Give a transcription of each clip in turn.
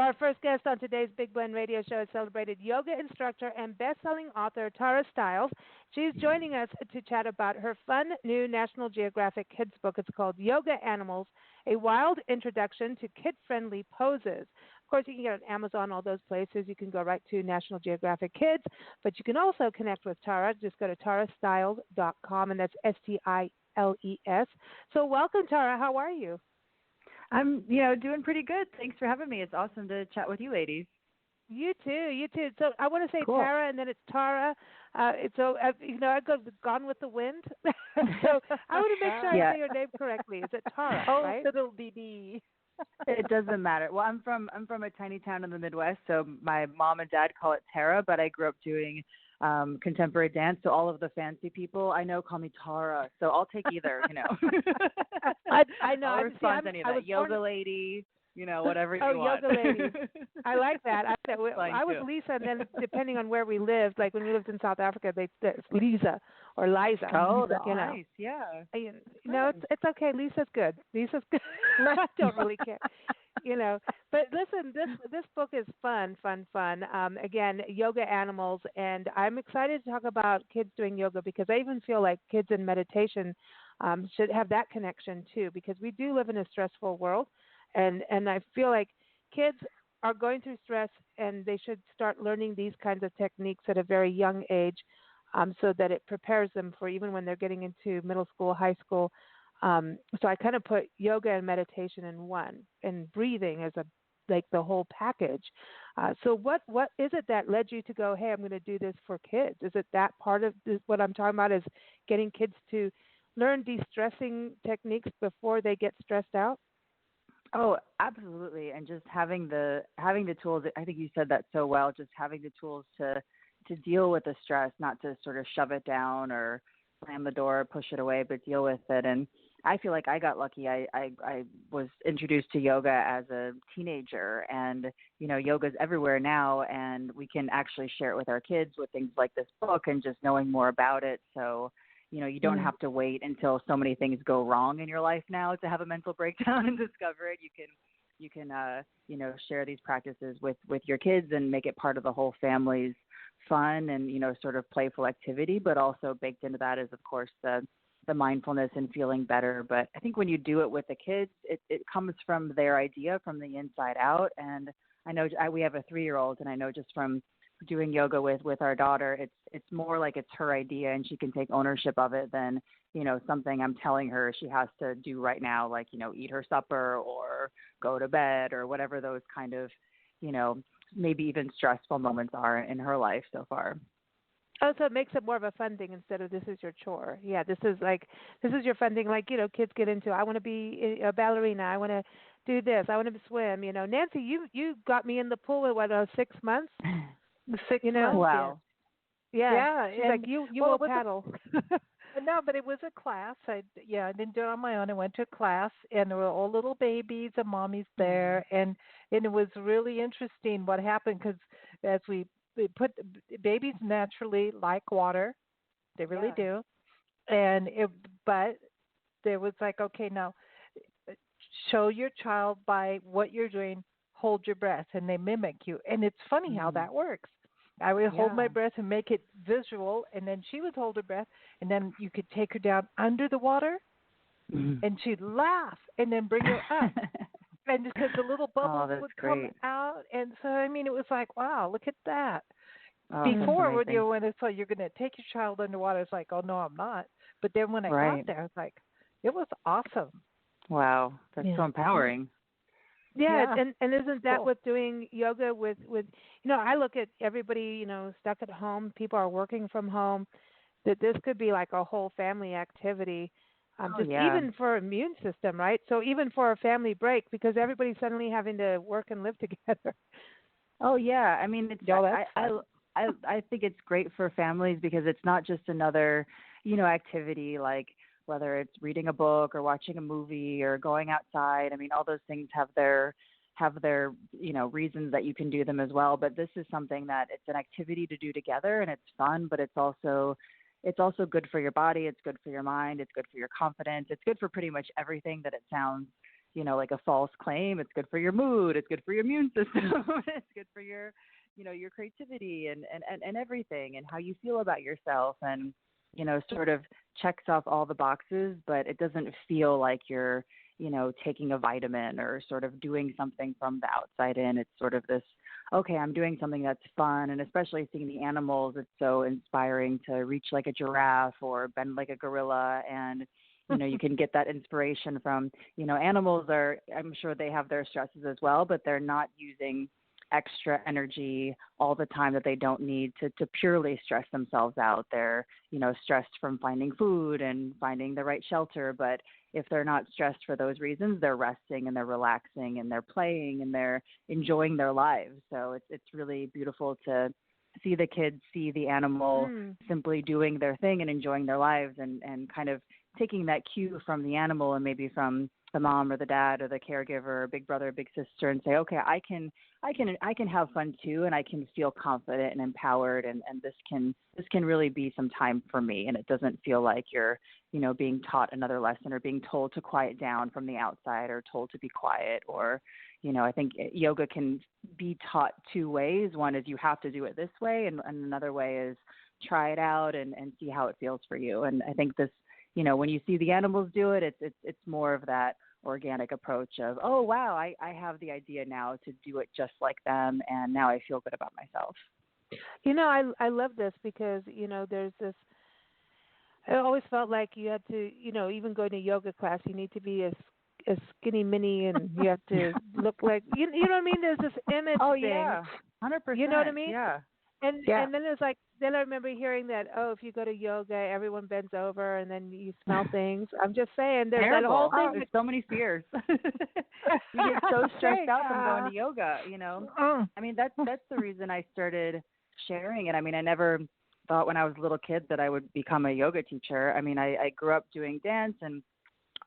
Our first guest on today's Big Blend Radio Show is celebrated yoga instructor and best-selling author Tara-Stiles. She's joining us to chat about her fun new National Geographic Kids book. It's called Yoga Animals, A Wild Introduction to Kid-Friendly Poses. Of course, you can get it on Amazon, all those places. You can go right to National Geographic Kids, but you can also connect with Tara. Just go to Tara-Stiles.com, and that's Stiles. So welcome, Tara. How are you? I'm, doing pretty good. Thanks for having me. It's awesome to chat with you ladies. You too. So I want to say Cool. Tara, and then it's Tara. I go Gone with the Wind. So I want to make sure I say your name correctly. Is it Tara? Right? Little BB. It doesn't matter. Well, I'm from a tiny town in the Midwest, so my mom and dad call it Tara, but I grew up doing contemporary dance, so all of the fancy people I know call me Tara. So I'll take either. I know. I'll respond to any of that. Yoga lady. Whatever you want. Yoga lady. I like that. I was too. Lisa, and then depending on where we lived, like when we lived in South Africa, it's Lisa or Liza. Oh, that's nice. Yeah. It's okay. Lisa's good. I don't really care. But listen, this book is fun. Again, yoga animals, and I'm excited to talk about kids doing yoga because I even feel like kids in meditation should have that connection too, because we do live in a stressful world. And I feel like kids are going through stress, and they should start learning these kinds of techniques at a very young age, so that it prepares them for even when they're getting into middle school, high school. So I kind of put yoga and meditation in one, and breathing as the whole package. So what is it that led you to go, hey, I'm going to do this for kids? Is it that part of this, what I'm talking about is getting kids to learn de-stressing techniques before they get stressed out? Oh, absolutely. And just having the tools, I think you said that so well, just having the tools to deal with the stress, not to sort of shove it down or slam the door, push it away, but deal with it. And I feel like I got lucky. I was introduced to yoga as a teenager, and, yoga's everywhere now, and we can actually share it with our kids with things like this book and just knowing more about it. So, you don't have to wait until so many things go wrong in your life now to have a mental breakdown and discover it. You can share these practices with your kids and make it part of the whole family's fun and, sort of playful activity, but also baked into that is, of course, the mindfulness and feeling better. But I think when you do it with the kids, it comes from their idea, from the inside out. And I know we have a 3-year-old, and I know just from doing yoga with our daughter, it's more like it's her idea and she can take ownership of it than, something I'm telling her she has to do right now, like, eat her supper or go to bed or whatever those kind of, maybe even stressful moments are in her life so far. Oh, so it makes it more of a fun thing instead of this is your chore. Yeah, this is your fun thing. Like, kids get into, I want to be a ballerina. I want to do this. I want to swim. Nancy, you got me in the pool at 6 months. Wow. Yeah. She's like, you will paddle. No, but it was a class. I didn't do it on my own. I went to a class, and there were all little babies and mommies there, and it was really interesting what happened because as we put babies naturally like water, they really do, but there was like, okay, now show your child by what you're doing. Hold your breath, and they mimic you, and it's funny how that works. I would hold my breath and make it visual, and then she would hold her breath, and then you could take her down under the water, and she'd laugh, and then bring her up, and because the little bubbles would come out, and so it was like, wow, look at that. Before, when it's like you're going to take your child underwater, it's like, oh no, I'm not. But then when I got there, it's like, it was awesome. Wow, that's so empowering. Yeah, and isn't that with doing yoga with I look at everybody, stuck at home, people are working from home, that this could be like a whole family activity, even for immune system, right? So even for a family break, because everybody's suddenly having to work and live together. Oh yeah, I think it's great for families because it's not just another, activity like whether it's reading a book or watching a movie or going outside. All those things have their reasons that you can do them as well. But this is something that it's an activity to do together, and it's fun, but it's also good for your body. It's good for your mind. It's good for your confidence. It's good for pretty much everything that it sounds, like a false claim. It's good for your mood. It's good for your immune system. It's good for your, your creativity and everything and how you feel about yourself and, sort of checks off all the boxes, but it doesn't feel like you're, taking a vitamin or sort of doing something from the outside in. It's sort of this, okay, I'm doing something that's fun. And especially seeing the animals, it's so inspiring to reach like a giraffe or bend like a gorilla. And, you can get that inspiration from, animals I'm sure they have their stresses as well, but they're not using extra energy all the time that they don't need to purely stress themselves out. They're, stressed from finding food and finding the right shelter. But if they're not stressed for those reasons, they're resting and they're relaxing and they're playing and they're enjoying their lives. So it's really beautiful to see the kids see the animal simply doing their thing and enjoying their lives and kind of taking that cue from the animal and maybe from the mom or the dad or the caregiver or big brother or big sister and say, okay, I can have fun too, and I can feel confident and empowered, and this can really be some time for me, and it doesn't feel like you're being taught another lesson or being told to quiet down from the outside or told to be quiet or I think yoga can be taught two ways. One is you have to do it this way, and another way is try it out and see how it feels for you. And I think this, when you see the animals do it, it's more of that organic approach of, oh, wow, I have the idea now to do it just like them, and now I feel good about myself. I love this because, there's this, I always felt like you had to, even going to yoga class, you need to be a skinny mini and you have to look like, you know what I mean? There's this image thing. Yeah, 100%. You know what I mean? Yeah. And then it's like, then I remember hearing that, if you go to yoga, everyone bends over and then you smell things. I'm just saying, there's Terrible. that whole thing. There's so many fears. You get so stressed out from going to yoga, I mean, that's the reason I started sharing it. I mean, I never thought when I was a little kid that I would become a yoga teacher. I mean, I grew up doing dance and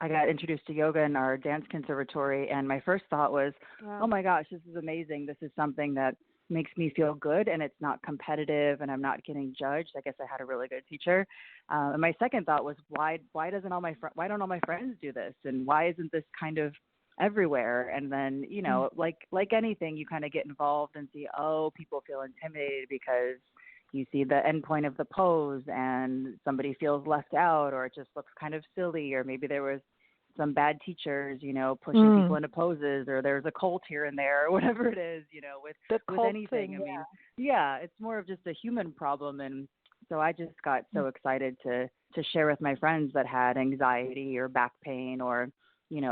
I got introduced to yoga in our dance conservatory, and my first thought was, wow, oh my gosh, this is amazing. This is something that makes me feel good, and it's not competitive, and I'm not getting judged. I guess I had a really good teacher. And my second thought was, why don't all my friends do this, and why isn't this kind of everywhere? And then, like anything, you kind of get involved and see, people feel intimidated because you see the end point of the pose and somebody feels left out, or it just looks kind of silly, or maybe there was some bad teachers, pushing people into poses, or there's a cult here and there, or whatever it is, with anything. I mean, it's more of just a human problem. And so I just got so excited to share with my friends that had anxiety or back pain or,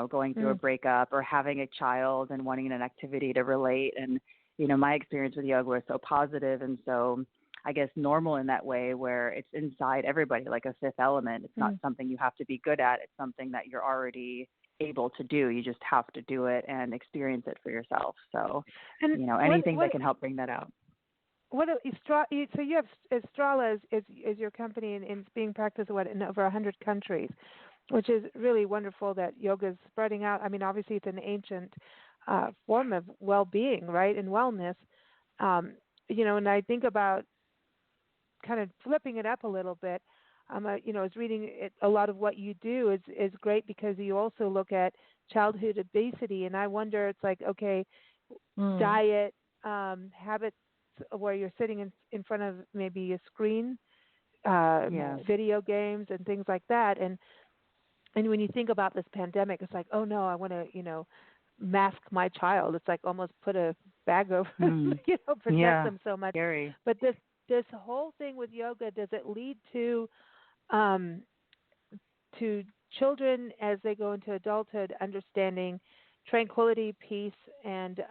going through a breakup or having a child and wanting an activity to relate. And, my experience with yoga was so positive and so, I guess, normal in that way where it's inside everybody, like a fifth element. It's not something you have to be good at. It's something that you're already able to do. You just have to do it and experience it for yourself. So, anything that can help bring that out. So you have Estrala is your company, and it's being practiced in over 100 countries, which is really wonderful that yoga is spreading out. I mean, obviously it's an ancient form of well-being, right, and wellness. And I think about kind of flipping it up a little bit. I was reading it, a lot of what you do is great because you also look at childhood obesity, and I wonder, it's like, okay, diet, habits where you're sitting in front of maybe a screen, video games and things like that, and when you think about this pandemic, it's like, oh no, I want to mask my child. It's like almost put a bag over, protect them so much. Scary. But this whole thing with yoga, does it lead to children as they go into adulthood understanding tranquility, peace, and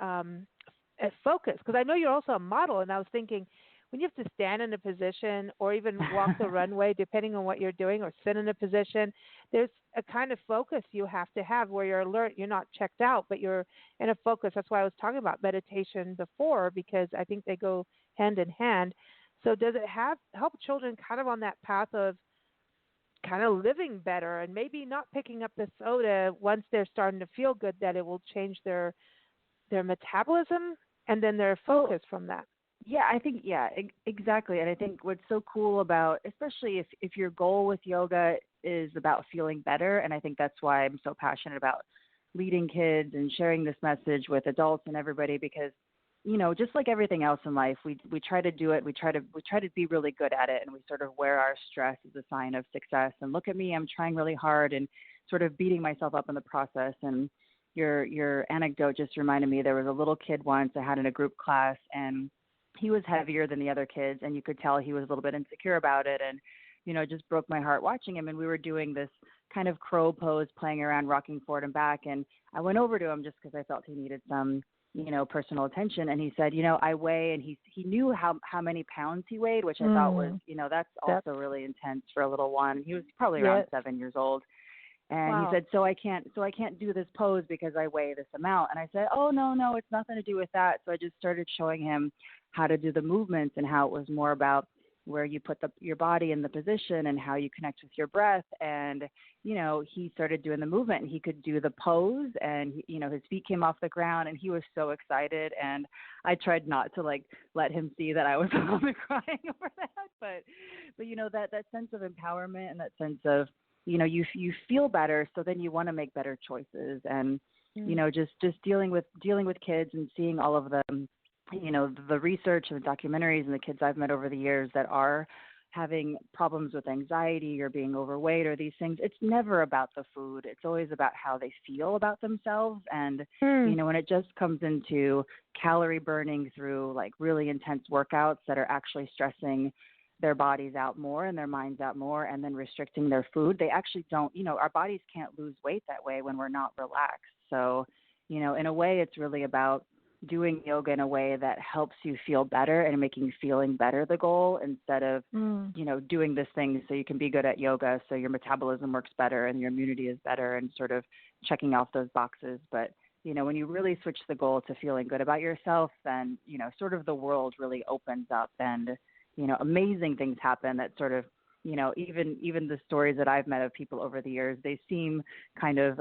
focus? Because I know you're also a model, and I was thinking, when you have to stand in a position or even walk the runway, depending on what you're doing, or sit in a position, there's a kind of focus you have to have where you're alert. You're not checked out, but you're in a focus. That's why I was talking about meditation before, because I think they go hand in hand. So does it help children kind of on that path of kind of living better and maybe not picking up the soda once they're starting to feel good, that it will change their metabolism and then their focus from that? Yeah, I think, exactly. And I think what's so cool about, especially if your goal with yoga is about feeling better, and I think that's why I'm so passionate about leading kids and sharing this message with adults and everybody, because just like everything else in life, we try to do it. We try to be really good at it, and we sort of wear our stress as a sign of success. And look at me, I'm trying really hard and sort of beating myself up in the process. And your anecdote just reminded me, there was a little kid once I had in a group class, and he was heavier than the other kids, and you could tell he was a little bit insecure about it. And it just broke my heart watching him. And we were doing this kind of crow pose, playing around, rocking forward and back. And I went over to him just because I felt he needed some personal attention. And he said, I weigh, and he knew how many pounds he weighed, which I thought was, that's also really intense for a little one. He was probably around 7 years old. And he said, so I can't do this pose because I weigh this amount. And I said, oh, no, it's nothing to do with that. So I just started showing him how to do the movements and how it was more about where you put your body in the position and how you connect with your breath. And, he started doing the movement, and he could do the pose, and, his feet came off the ground, and he was so excited. And I tried not to let him see that I was crying over that. But that sense of empowerment and that sense of, you feel better. So then you want to make better choices. And, just dealing with kids and seeing all of the research and the documentaries and the kids I've met over the years that are having problems with anxiety or being overweight or these things, it's never about the food. It's always about how they feel about themselves. And, when it just comes into calorie burning through really intense workouts that are actually stressing their bodies out more and their minds out more, and then restricting their food, they actually don't, our bodies can't lose weight that way when we're not relaxed. So, in a way, it's really about doing yoga in a way that helps you feel better and making feeling better the goal, instead of, doing this thing so you can be good at yoga, so your metabolism works better and your immunity is better, and sort of checking off those boxes. But, when you really switch the goal to feeling good about yourself, then, sort of the world really opens up, and, amazing things happen that sort of, even the stories that I've met of people over the years, they seem kind of,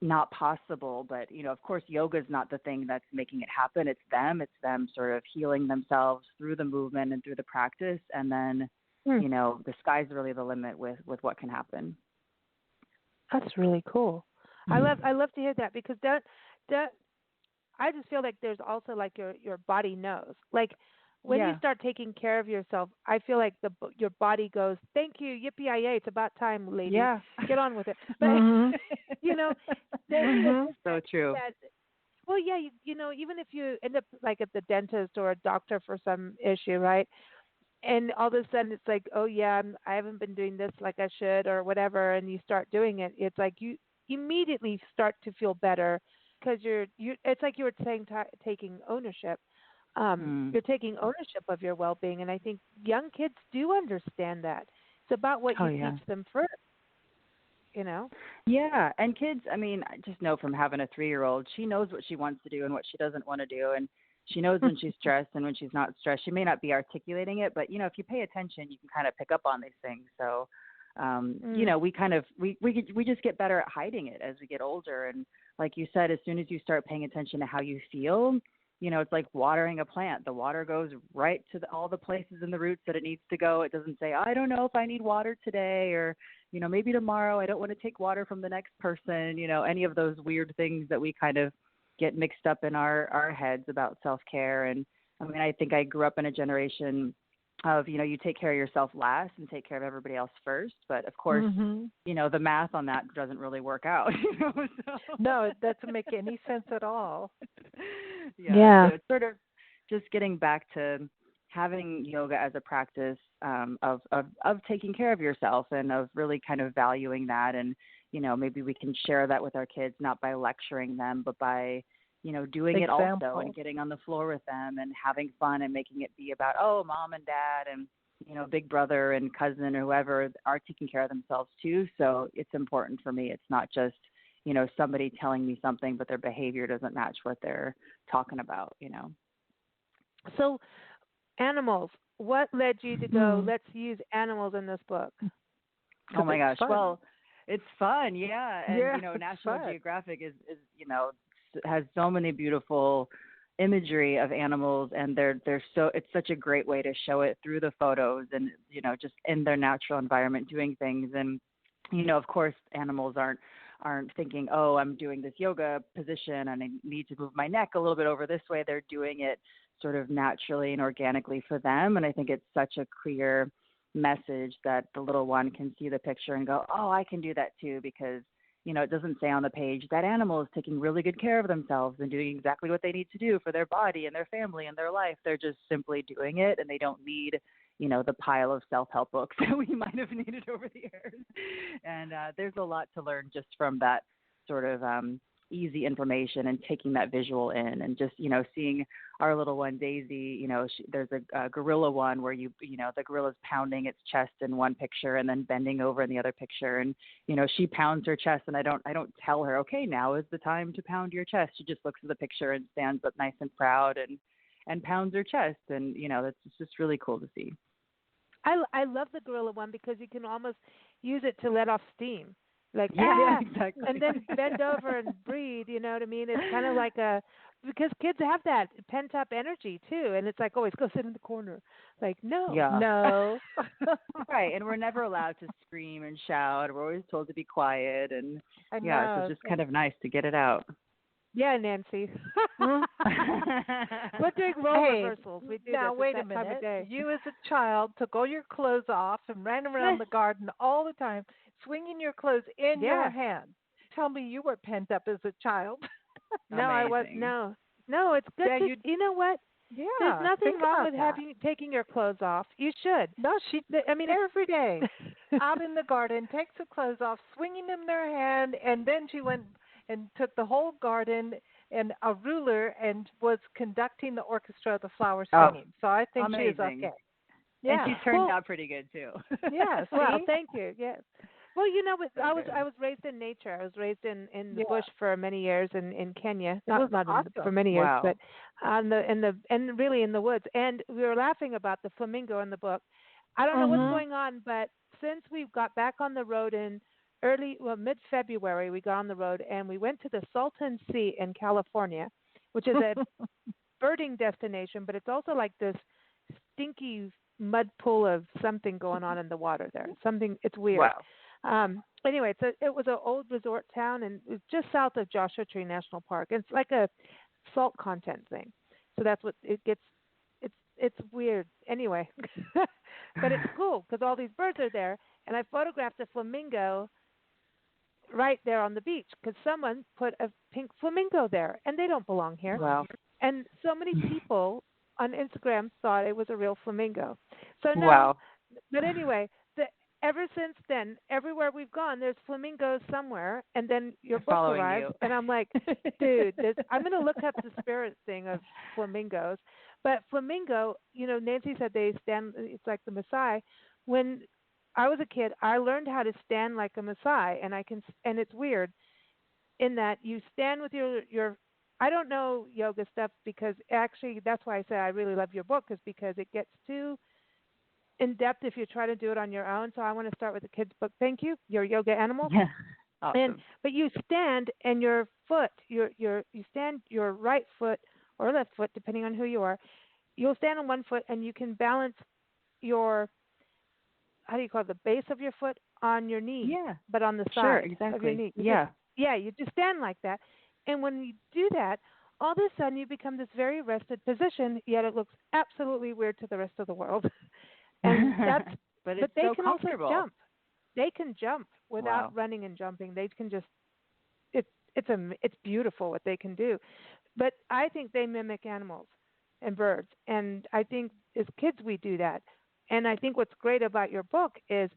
not possible, but of course yoga is not the thing that's making it happen. It's them sort of healing themselves through the movement and through the practice, and then the sky's really the limit with what can happen. That's really cool. I love to hear that, because that I just feel like there's also your body knows, when you start taking care of yourself, I feel like your body goes, thank you, yippee-yi-yay, it's about time, lady. Yeah. Get on with it. But, so true. Well, yeah, even if you end up at the dentist or a doctor for some issue, right? And all of a sudden it's like, oh, yeah, I haven't been doing this like I should or whatever, and you start doing it. It's like you immediately start to feel better, because it's like you were saying, taking ownership. You're taking ownership of your well-being, and I think young kids do understand that. It's about what you teach them first, Yeah, and kids, I just know from having a 3-year-old, she knows what she wants to do and what she doesn't want to do, and she knows when she's stressed and when she's not stressed. She may not be articulating it, but, if you pay attention, you can kind of pick up on these things. So, we just get better at hiding it as we get older. And like you said, as soon as you start paying attention to how you feel, it's like watering a plant. The water goes right to all the places in the roots that it needs to go. It doesn't say, I don't know if I need water today, or, maybe tomorrow I don't want to take water from the next person, any of those weird things that we kind of get mixed up in our heads about self-care. And I think I grew up in a generation of, you take care of yourself last and take care of everybody else first. But of course, the math on that doesn't really work out. So. No, it doesn't make any sense at all. Yeah. So it's sort of just getting back to having yoga as a practice of taking care of yourself, and of really kind of valuing that. And, maybe we can share that with our kids, not by lecturing them, but by, doing it also, and getting on the floor with them and having fun, and making it be about, oh, mom and dad and, big brother and cousin or whoever are taking care of themselves too. So it's important for me. It's not just, somebody telling me something, but their behavior doesn't match what they're talking about, So animals, what led you to go, let's use animals in this book? Oh my gosh. Fun. Well, it's fun. Yeah. And, National Geographic is, has so many beautiful imagery of animals, and it's such a great way to show it through the photos, and, just in their natural environment doing things. And, of course, animals aren't aren't thinking, oh, I'm doing this yoga position and I need to move my neck a little bit over this way. They're doing it sort of naturally and organically for them. And I think it's such a clear message that the little one can see the picture and go, oh, I can do that too, because it doesn't say on the page that animal is taking really good care of themselves and doing exactly what they need to do for their body and their family and their life. They're just simply doing it, and they don't need, the pile of self-help books that we might have needed over the years. And there's a lot to learn just from that sort of easy information and taking that visual in, and just, seeing our little one, Daisy, there's a gorilla one where the gorilla's pounding its chest in one picture and then bending over in the other picture. And, she pounds her chest, and I don't tell her, okay, now is the time to pound your chest. She just looks at the picture and stands up nice and proud and pounds her chest. And, that's just really cool to see. I love the gorilla one because you can almost use it to let off steam. Like, exactly. And then bend over and breathe, you know what I mean? It's kind of like because kids have that pent-up energy, too. And it's like, always go sit in the corner. Like, no. Right. And we're never allowed to scream and shout. We're always told to be quiet. And, so it's just kind of nice to get it out. Yeah, Nancy. We're doing role reversals. We do now, this wait at a that time of day. minute. You as a child took all your clothes off and ran around the garden all the time, swinging your clothes in your hand. Tell me you were pent up as a child. No, I was no. It's good. Yeah, you know what? Yeah, there's nothing wrong with taking your clothes off. You should. No, every day out in the garden, takes the clothes off, swinging them in her hand, and then she went and took the whole garden and a ruler and was conducting the orchestra of the flower singing. So I think amazing. she is okay. Yeah, and she turned out pretty good too. Yes. Well, thank you. Yes. Well, I was raised in nature. I was raised in the bush for many years in Kenya. Not for many years, but really in the woods. And we were laughing about the flamingo in the book. I don't know what's going on, but since we got back on the road in mid-February, we got on the road and we went to the Salton Sea in California, which is a birding destination, but it's also like this stinky mud pool of something going on in the water there. It's weird. Wow. Anyway, it was an old resort town, and it's just south of Joshua Tree National Park. It's like a salt content thing, so that's what it gets. It's weird. Anyway, but it's cool because all these birds are there, and I photographed a flamingo right there on the beach because someone put a pink flamingo there, and they don't belong here. Wow. And so many people on Instagram thought it was a real flamingo. So no, wow. But anyway. Ever since then, everywhere we've gone, there's flamingos somewhere, and then your book arrives, and I'm like, dude, I'm going to look up the spirit thing of flamingos. But flamingo, Nancy said they stand, it's like the Maasai. When I was a kid, I learned how to stand like a Maasai, and it's weird in that you stand with your I don't know yoga stuff because actually that's why I say I really love your book, is because it gets too in depth if you try to do it on your own. So I want to start with the kids' book. Thank you. Your yoga animal. Yeah. Awesome. But you stand and your foot, you stand your right foot or left foot, depending on who you are. You'll stand on one foot and you can balance your, the base of your foot on your knee. Yeah. But on the side exactly. of your knee. You just stand like that. And when you do that, all of a sudden you become this very rested position, yet it looks absolutely weird to the rest of the world. And but they so can comfortable. also jump. They can jump without running and jumping. They can just it's beautiful what they can do. But I think they mimic animals and birds. And I think as kids we do that. And I think what's great about your book is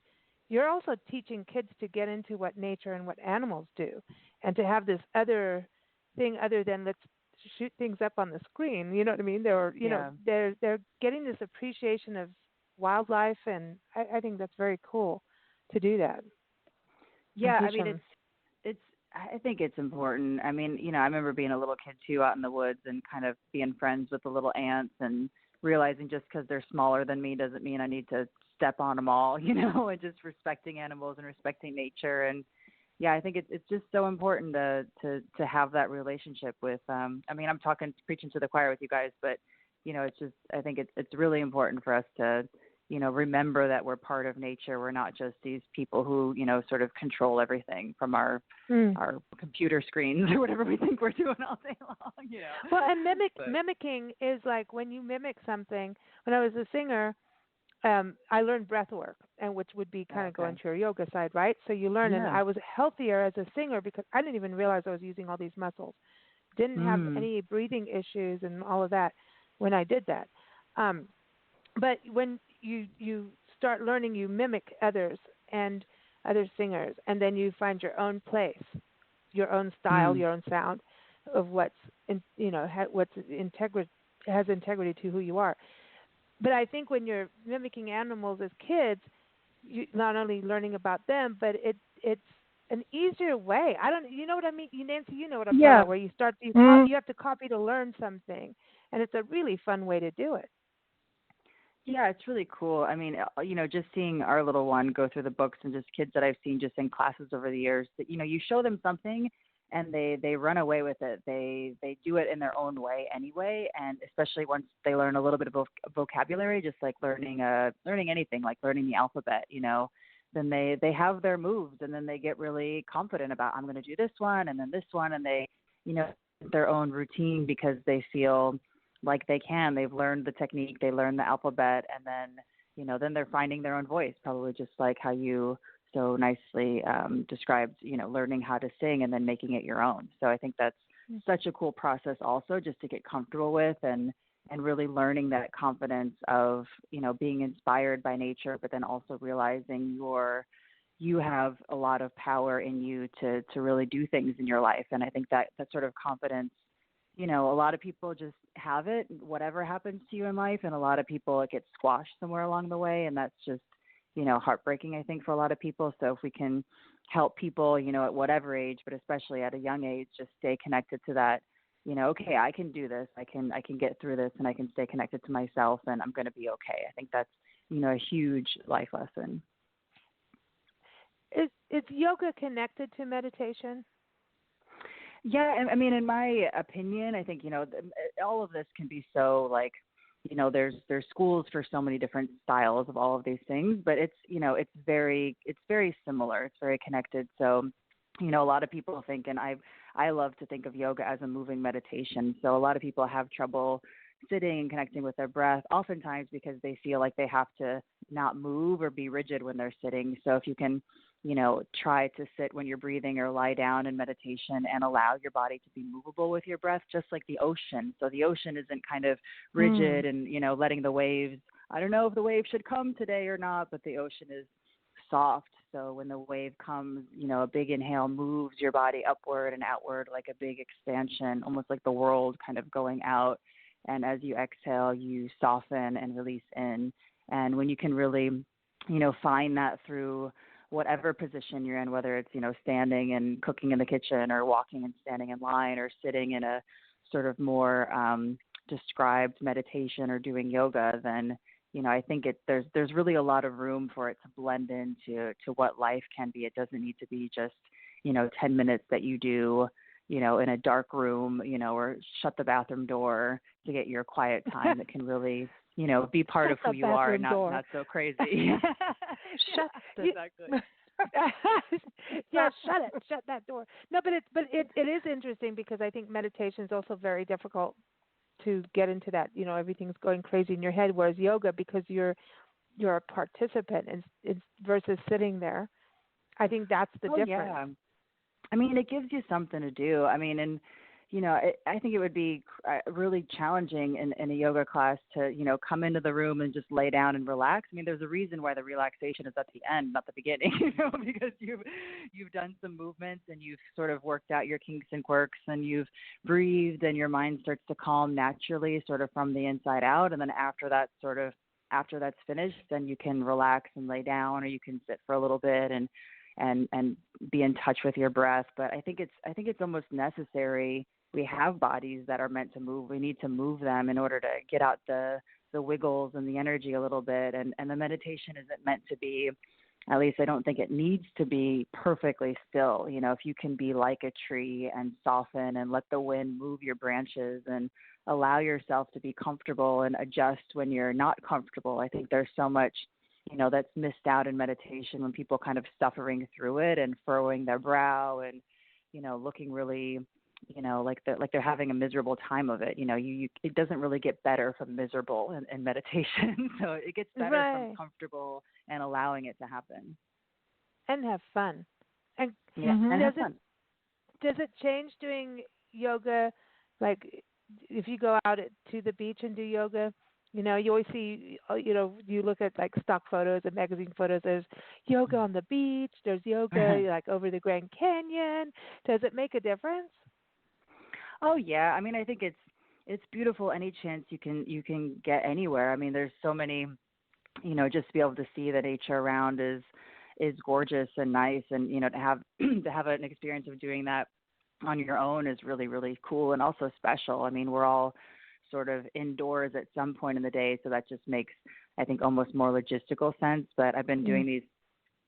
you're also teaching kids to get into what nature and what animals do, and to have this other thing other than let's shoot things up on the screen. You know what I mean? They're getting this appreciation of wildlife, and I think that's very cool to do that. Yeah, I mean I think it's important. I mean, I remember being a little kid too out in the woods and kind of being friends with the little ants and realizing just because they're smaller than me doesn't mean I need to step on them all, and just respecting animals and respecting nature. And yeah, I think it's just so important to have that relationship with I'm preaching to the choir with you guys, but it's just, I think it's really important for us to remember that we're part of nature. We're not just these people who, sort of control everything from our computer screens or whatever we think we're doing all day long. Well, and mimicking is like when you mimic something. When I was a singer, I learned breath work, and which would be kind of going to your yoga side, right? So you learn, and I was healthier as a singer because I didn't even realize I was using all these muscles. Didn't have any breathing issues and all of that when I did that. But when you start learning, you mimic others and other singers, and then you find your own place, your own style, your own sound of what's has integrity to who you are. But I think when you're mimicking animals as kids, you not only learning about them, but it's an easier way. You know what I mean? Nancy, you know what I'm talking about, where you start, you have to copy to learn something, and it's a really fun way to do it. Yeah, it's really cool. I mean, just seeing our little one go through the books and just kids that I've seen just in classes over the years that, you show them something and they run away with it. They do it in their own way anyway. And especially once they learn a little bit of vocabulary, just like learning anything, like learning the alphabet, then they have their moves, and then they get really confident about, I'm going to do this one and then this one. And they, their own routine because they feel like they can. They've learned the technique, they learn the alphabet, and then, then they're finding their own voice, probably just like how you so nicely described, learning how to sing and then making it your own. So I think that's such a cool process also, just to get comfortable with and really learning that confidence of, being inspired by nature, but then also realizing you have a lot of power in you to really do things in your life. And I think that sort of confidence, a lot of people just have it, whatever happens to you in life. And a lot of people, it gets squashed somewhere along the way. And that's just, heartbreaking, I think, for a lot of people. So if we can help people, at whatever age, but especially at a young age, just stay connected to that, okay, I can do this. I can get through this, and I can stay connected to myself, and I'm going to be okay. I think that's, a huge life lesson. Is yoga connected to meditation? Yeah, I mean, in my opinion, I think, all of this can be so like, there's schools for so many different styles of all of these things, but it's, it's very similar. It's very connected. So, a lot of people think, and I love to think of yoga as a moving meditation. So a lot of people have trouble sitting and connecting with their breath, oftentimes because they feel like they have to not move or be rigid when they're sitting. So if you can, try to sit when you're breathing or lie down in meditation and allow your body to be movable with your breath, just like the ocean. So the ocean isn't kind of rigid and, letting the waves, I don't know if the wave should come today or not, but the ocean is soft. So when the wave comes, a big inhale moves your body upward and outward like a big expansion, almost like the world kind of going out. And as you exhale, you soften and release in. And when you can really, find that through whatever position you're in, whether it's, standing and cooking in the kitchen or walking and standing in line or sitting in a sort of more described meditation or doing yoga, then, I think there's really a lot of room for it to blend into what life can be. It doesn't need to be just, 10 minutes that you do, in a dark room, or shut the bathroom door to get your quiet time. It can really, be part of who you are and not so crazy. Exactly. Yeah, shut that door. No, but it is interesting because I think meditation is also very difficult to get into that, everything's going crazy in your head, whereas yoga, because you're a participant and versus sitting there, I think that's the difference. Yeah. I mean, it gives you something to do. I mean, and, I think it would be really challenging in a yoga class to, come into the room and just lay down and relax. I mean, there's a reason why the relaxation is at the end, not the beginning, because you've done some movements and you've sort of worked out your kinks and quirks and you've breathed and your mind starts to calm naturally sort of from the inside out. And then after that's finished, then you can relax and lay down, or you can sit for a little bit and be in touch with your breath. But I think it's almost necessary. We have bodies that are meant to move. We need to move them in order to get out the wiggles and the energy a little bit. And the meditation isn't meant to be at least I don't think it needs to be perfectly still. If you can be like a tree and soften and let the wind move your branches and allow yourself to be comfortable and adjust when you're not comfortable. I think there's so much, that's missed out in meditation when people kind of suffering through it and furrowing their brow and, looking really, like they're having a miserable time of it. It doesn't really get better from miserable in meditation. So it gets better from comfortable and allowing it to happen. And have fun. And and have fun. Does it change doing yoga? Like if you go out to the beach and do yoga, you always see, you look at like stock photos and magazine photos. There's yoga on the beach. There's yoga like over the Grand Canyon. Does it make a difference? Oh yeah. I mean, I think it's beautiful any chance you can get anywhere. I mean, there's so many, just to be able to see the nature around is gorgeous and nice, and to have an experience of doing that on your own is really, really cool and also special. I mean, we're all sort of indoors at some point in the day, so that just makes, I think, almost more logistical sense. But I've been doing these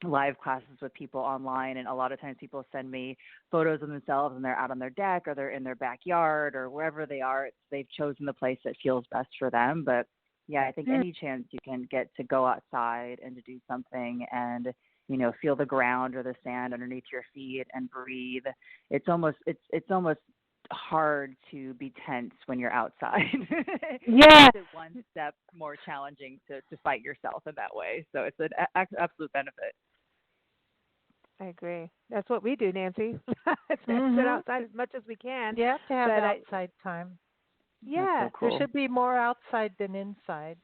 live classes with people online, and a lot of times people send me photos of themselves and they're out on their deck or they're in their backyard or wherever they are. They've chosen the place that feels best for them. But yeah, I think any chance you can get to go outside and to do something and feel the ground or the sand underneath your feet and breathe. It's almost hard to be tense when you're outside. Yeah. It's one step more challenging to fight yourself in that way. So it's an absolute benefit. I agree. That's what we do, Nancy. Sit outside as much as we can. You have to have outside time. Yeah. So cool. There should be more outside than inside.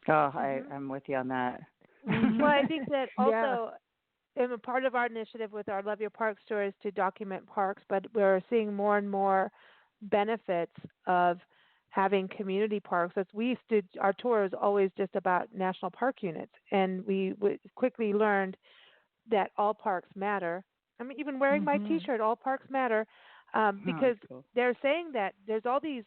Oh, I'm with you on that. Well, I think that also and a part of our initiative with our Love Your Parks tour is to document parks, but we're seeing more and more benefits of having community parks. As we used to, our tour is always just about national park units, and we quickly learned that all parks matter. I mean, even wearing my T-shirt, all parks matter, because they're saying that there's all these,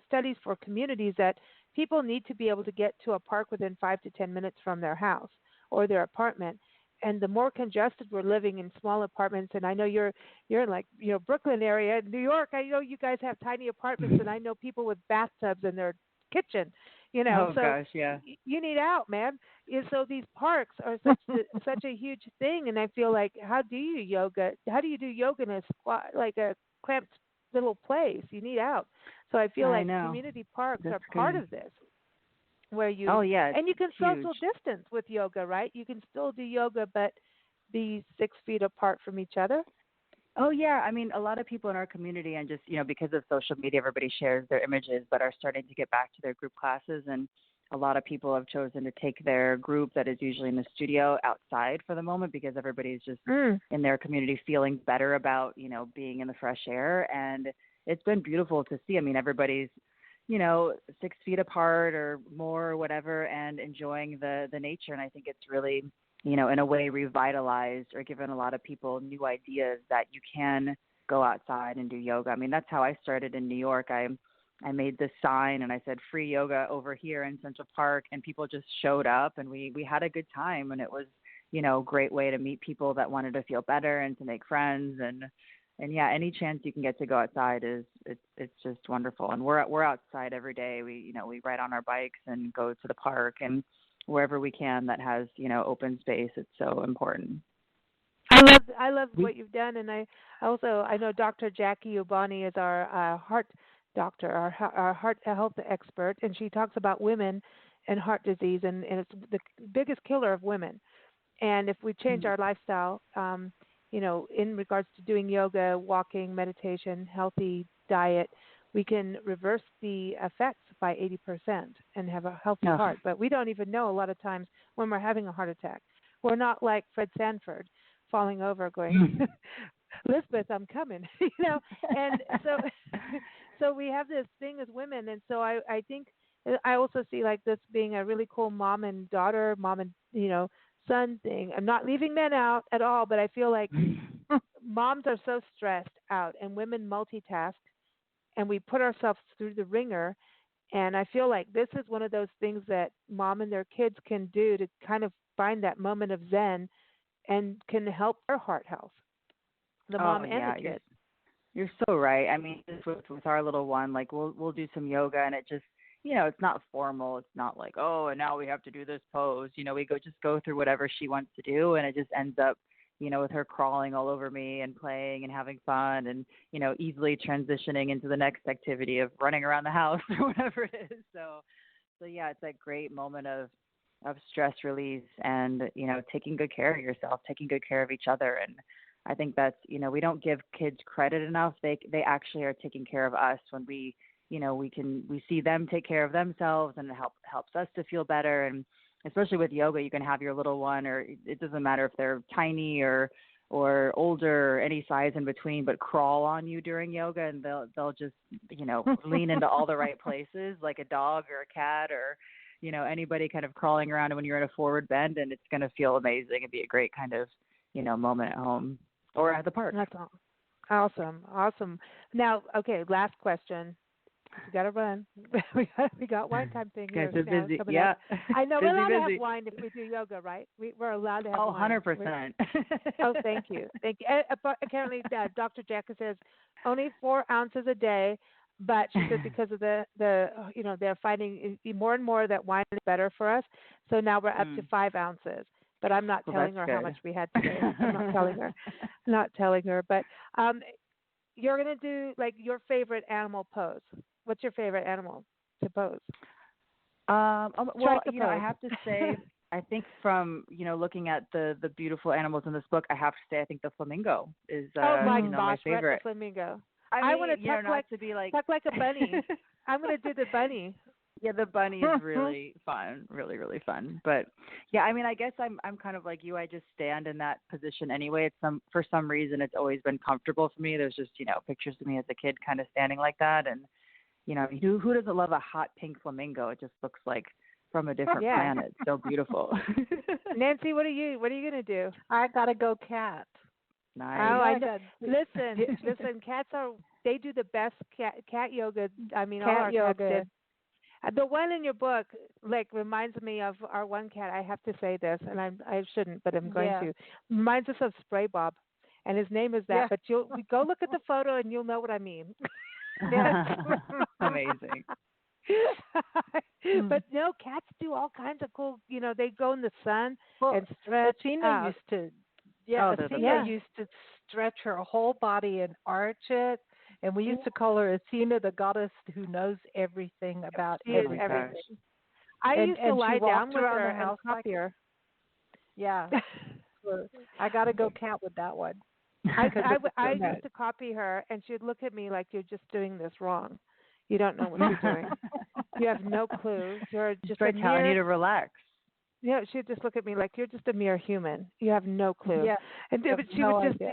studies for communities that people need to be able to get to a park within 5 to 10 minutes from their house or their apartment. And the more congested we're living in small apartments, and I know you're in like Brooklyn area, New York. I know you guys have tiny apartments, and I know people with bathtubs in their kitchen. Oh so gosh, yeah. You need out, man. So these parks are such a huge thing, and I feel like how do you do yoga in a like a cramped little place? You need out. So I feel like community parks are part of this. Where you and you can social distance with yoga, right? You can still do yoga, but be 6 feet apart from each other. Oh yeah, I mean, a lot of people in our community, and just because of social media, everybody shares their images, but are starting to get back to their group classes, and a lot of people have chosen to take their group that is usually in the studio outside for the moment because everybody's just in their community feeling better about being in the fresh air, and it's been beautiful to see. I mean, everybody's 6 feet apart or more or whatever, and enjoying the nature. And I think it's really, in a way revitalized or given a lot of people new ideas that you can go outside and do yoga. I mean, that's how I started in New York. I made this sign and I said free yoga over here in Central Park, and people just showed up, and we had a good time, and it was, a great way to meet people that wanted to feel better and to make friends. And yeah, any chance you can get to go outside it's just wonderful. And we're outside every day. We ride on our bikes and go to the park and wherever we can that has open space. It's so important. I love what you've done, and I know Dr. Jackie Ubani is our heart doctor, our heart health expert, and she talks about women and heart disease, and it's the biggest killer of women. And if we change our lifestyle, in regards to doing yoga, walking, meditation, healthy diet, we can reverse the effects by 80% and have a healthy heart. But we don't even know a lot of times when we're having a heart attack. We're not like Fred Sanford falling over going, Elizabeth, I'm coming, And so we have this thing as women. And so I think I also see like this being a really cool mom and daughter, mom and, son thing. I'm not leaving men out at all, but I feel like moms are so stressed out, and women multitask, and we put ourselves through the ringer, And I feel like this is one of those things that mom and their kids can do to kind of find that moment of zen and can help their heart health, the Oh mom and the yeah, kid. you're so right. I mean, just with our little one, like we'll do some yoga, and it just, it's not formal. It's not like, oh, and now we have to do this pose. We go through whatever she wants to do, and it just ends up, with her crawling all over me and playing and having fun, and easily transitioning into the next activity of running around the house or whatever it is. So yeah, it's that great moment of stress release and taking good care of yourself, taking good care of each other. And I think that's, we don't give kids credit enough. They actually are taking care of us when we see them take care of themselves, and it helps us to feel better. And especially with yoga, you can have your little one, or it doesn't matter if they're tiny or older or any size in between, but crawl on you during yoga, and they'll just lean into all the right places, like a dog or a cat or anybody kind of crawling around when you're in a forward bend, and it's going to feel amazing and be a great kind of moment at home or at the park. That's awesome. Now, okay, last question. We got to run. we got wine time thing here. Guys are busy. Yeah. Up. I know we're allowed to have busy. wine if we do yoga, right? We're allowed to have wine. wine. 100%. Oh, thank you. But apparently, Dr. Jacka says only 4 ounces a day. But she said because of the they're finding more and more that wine is better for us. So now we're up to 5 ounces. But I'm not telling her how much we had today. I'm not telling her. Not telling her. But you're going to do like your favorite animal pose. What's your favorite animal to pose? Well, I have to say, I think from looking at the beautiful animals in this book, I have to say I think the flamingo is my favorite. The flamingo. I want to tuck like a bunny. I'm going to do the bunny. Yeah, the bunny is really fun, really, really fun. But yeah, I mean, I guess I'm kind of like you. I just stand in that position anyway. For some reason, it's always been comfortable for me. There's just pictures of me as a kid, kind of standing like that, and who doesn't love a hot pink flamingo? It just looks like from a different planet. It's so beautiful. Nancy, what are you gonna do? I gotta go cat. Nice. Oh, I know. Listen. Cats they do the best cat yoga. I mean, all our cats did. The one in your book, reminds me of our one cat. I have to say this, and I shouldn't, but I'm going to. Reminds us of Spray Bob, and his name is that. Yeah. But go look at the photo, and you'll know what I mean. Amazing. But no, cats do all kinds of cool. They go in the sun and stretch. Athena used to. Yeah, Athena used to stretch her whole body and arch it. And we used to call her Athena, the goddess who knows everything about everything. I used to lie down with her and copy her. Yeah. I got to go cat with that one. I used to copy her, and she'd look at me like, you're just doing this wrong. You don't know what you're doing. You have no clue. You're just telling you to relax. Yeah, she'd just look at me like, you're just a mere human. You have no clue. Yeah. And but she would just...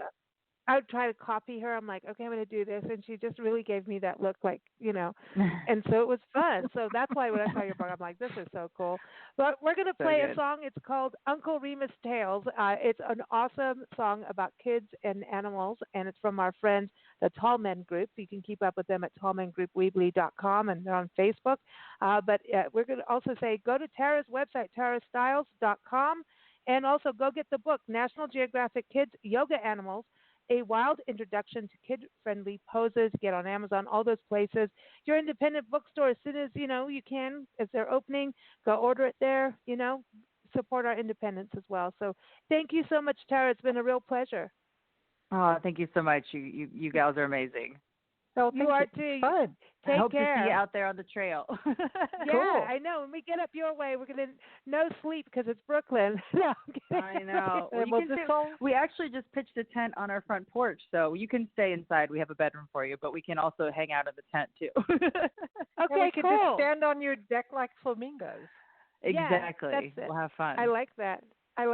I would try to copy her. I'm like, okay, I'm going to do this. And she just really gave me that look like, and so it was fun. So that's why when I saw your book, I'm like, this is so cool. But we're going to play a song. It's called Uncle Remus Tales. It's an awesome song about kids and animals, and it's from our friends, the Tall Men Group. You can keep up with them at tallmengroupweebly.com, and they're on Facebook. But we're going to also say, go to Tara's website, Tara-Stiles.com, and also go get the book, National Geographic Kids Yoga Animals, A Wild Introduction to Kid-Friendly Poses. Get on Amazon, all those places. Your independent bookstore, as soon as, you can, as they're opening, go order it there, support our independence as well. So thank you so much, Tara. It's been a real pleasure. Oh, thank you so much. You gals are amazing. So you are too. Fun. Take hope care. to see you out there on the trail. Yeah, cool. I know. When we get up your way, we're going to no sleep because it's Brooklyn. No, I know. We actually just pitched a tent on our front porch, so you can stay inside. We have a bedroom for you, but we can also hang out in the tent too. Okay, you can just stand on your deck like flamingos. Exactly. Yeah, that's it. We'll have fun. I like that. All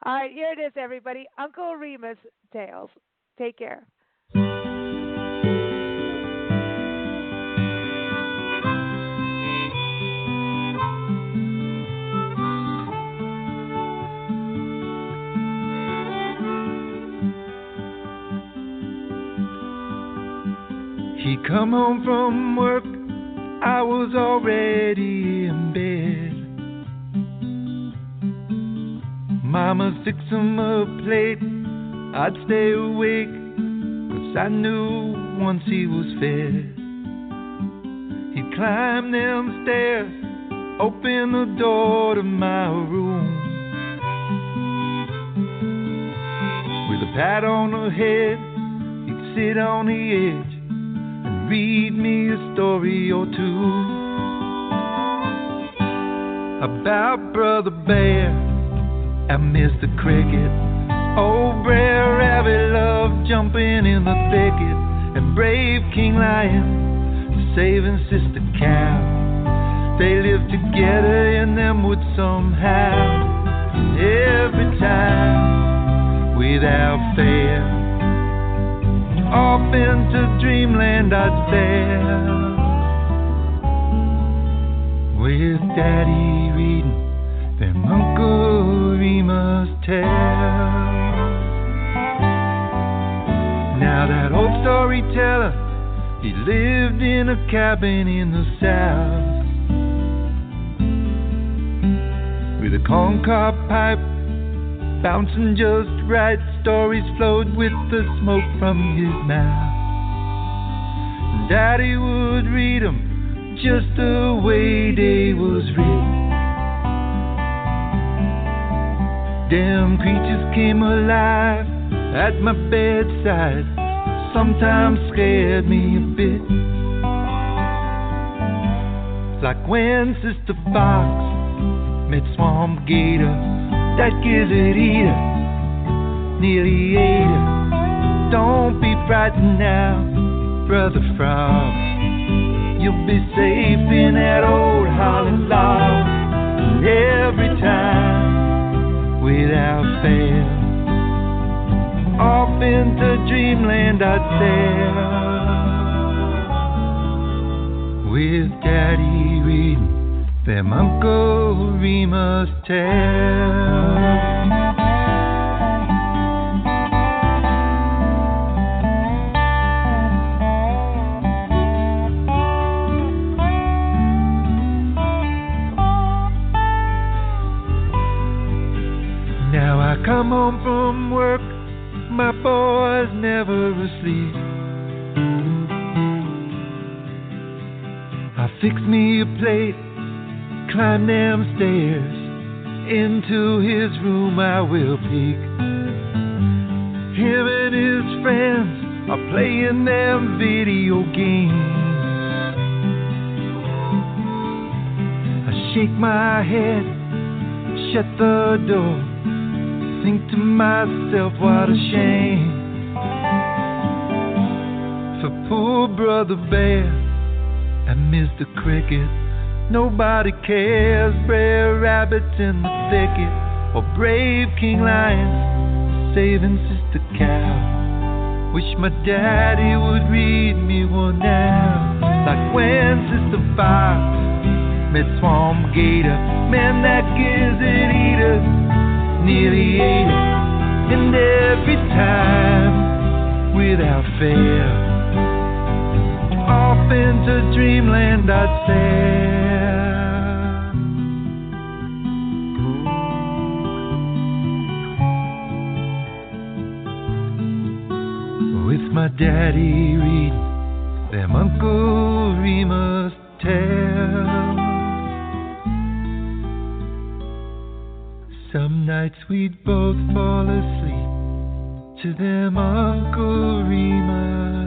right, here it is, everybody. Uncle Remus Tales. Take care. He come home from work I was already in bed. Mama fixed him a plate, I'd stay awake, 'cause I knew once he was fed, he'd climb them stairs, open the door to my room. With a pat on the head, he'd sit on the edge and read me a story or two about Brother Bear and Mr. Cricket. Old Brer Rabbit loved jumping in the thicket, and brave King Lion saving Sister Cow. They lived together in them woods somehow, and every time without fail, off into dreamland I'd sail, with Daddy reading them Uncle Remus tales. Now that old storyteller, he lived in a cabin in the South, with a corncob pipe bouncing just right. Stories flowed with the smoke from his mouth. And Daddy would read 'em just the way they was written. Them creatures came alive at my bedside, sometimes scared me a bit. Like when Sister Fox met Swamp Gator, that gizzard eater nearly ate her. Don't be frightened now, Brother Frog, you'll be safe in that old hollow log. And every time, without fail, off into dreamland I'd sail, with Daddy reading them Uncle Remus tales. Now I come home from work, my boy's never asleep. I fix me a plate, climb them stairs, into his room I will peek. Him and his friends are playing them video games. I shake my head, shut the door, think to myself, what a shame for poor Brother Bear and Mr. Cricket. Nobody cares, Brer Rabbit's in the thicket, or brave King Lion saving Sister Cow. Wish my daddy would read me one now, like when Sister Fox met Swamp Gator. Man, that gizzard eater nearly ate it, and every time, without fail, off into dreamland I'd sail, with my daddy reading them Uncle Remus tales. Some nights we'd both fall asleep to them Uncle Remus